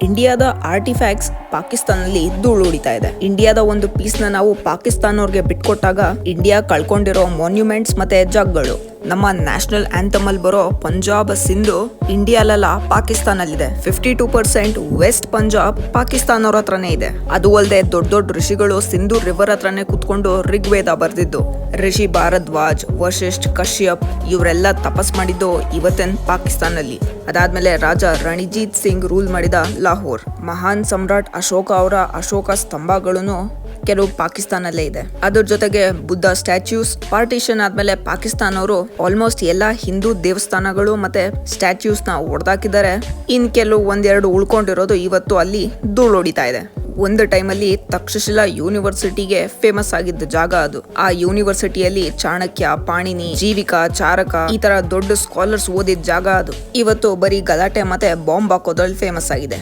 ಇಂಡಿಯಾದ ಆರ್ಟಿಫ್ಯಾಕ್ಟ್ಸ್ ಪಾಕಿಸ್ತಾನಲ್ಲಿ ಧೂಳು ಹೊಡಿತಾ ಇದೆ. ಇಂಡಿಯಾದ ಒಂದು ಪೀಸ್ ನ ನಾವು ಪಾಕಿಸ್ತಾನವ್ರಿಗೆ ಬಿಟ್ಕೊಟ್ಟಾಗ ಇಂಡಿಯಾ ಕಳ್ಕೊಂಡಿರೋ ಮಾನ್ಯುಮೆಂಟ್ಸ್ ಮತ್ತೆ ಜಾಗಗಳು, ನಮ್ಮ ನ್ಯಾಷನಲ್ ಆಂಥಮ್ ಅಲ್ಲಿ ಬರೋ ಪಂಜಾಬ್ ಸಿಂಧು ಇಂಡಿಯಾಲಲ್ಲ ಪಾಕಿಸ್ತಾನಲ್ಲಿದೆ. 52% ವೆಸ್ಟ್ ಪಂಜಾಬ್ ಪಾಕಿಸ್ತಾನವ್ರ ಹತ್ರನೇ ಇದೆ. ಅದು ಅಲ್ಲದೆ ದೊಡ್ಡ ದೊಡ್ಡ ಋಷಿಗಳು ಸಿಂಧು ರಿವರ್ ಹತ್ರನೇ ಕುತ್ಕೊಂಡು ಋಗ್ವೇದ ಬರ್ದಿದ್ದು. ಋಷಿ ಭಾರದ್ವಾಜ್, ವಶಿಷ್ಠ, ಕಶ್ಯಪ್ ಇವರೆಲ್ಲ ತಪಸ್ ಮಾಡಿದ್ದು ಇವತ್ತಿನ ಪಾಕಿಸ್ತಾನಲ್ಲಿ. ಅದಾದ್ಮೇಲೆ ರಾಜ ರಣಜಿತ್ ಸಿಂಗ್ ರೂಲ್ ಮಾಡಿದ ಲಾಹೋರ್. ಮಹಾನ್ ಸಮ್ರಾಟ್ ಅಶೋಕ ಅವರ ಅಶೋಕ ಸ್ತಂಭಗಳನ್ನು ಕೆಲವು ಪಾಕಿಸ್ತಾನಲ್ಲೇ ಇದೆ. ಅದ್ರ ಜೊತೆಗೆ ಬುದ್ಧ ಸ್ಟ್ಯಾಚ್ಯೂಸ್. ಪಾರ್ಟಿಷನ್ ಆದ್ಮೇಲೆ ಪಾಕಿಸ್ತಾನವರು ಆಲ್ಮೋಸ್ಟ್ ಎಲ್ಲಾ ಹಿಂದೂ ದೇವಸ್ಥಾನಗಳು ಮತ್ತೆ ಸ್ಟ್ಯಾಚ್ಯೂಸ್ ನ ಹೊಡೆದಾಕಿದ್ದಾರೆ. ಇನ್ ಕೆಲವು ಒಂದೆರಡು ಉಳ್ಕೊಂಡಿರೋದು ಇವತ್ತು ಅಲ್ಲಿ ಧೂಳು ಹೊಡಿತಾ ಇದೆ. ಒಂದು ಟೈಮಲ್ಲಿ ತಕ್ಷಶಿಲಾ ಯೂನಿವರ್ಸಿಟಿಗೆ ಫೇಮಸ್ ಆಗಿದ್ದ ಜಾಗ ಅದು. ಆ ಯೂನಿವರ್ಸಿಟಿಯಲ್ಲಿ ಚಾಣಕ್ಯ, ಪಾಣಿನಿ, ಜೀವಿಕ, ಚಾರಕ ಈ ತರ ದೊಡ್ಡ ಸ್ಕಾಲರ್ಸ್ ಓದಿದ ಜಾಗ ಅದು. ಇವತ್ತು ಬರೀ ಗಲಾಟೆ ಮತ್ತೆ ಬಾಂಬ್ ಹಾಕೋದ್ರಲ್ಲಿ ಫೇಮಸ್ ಆಗಿದೆ.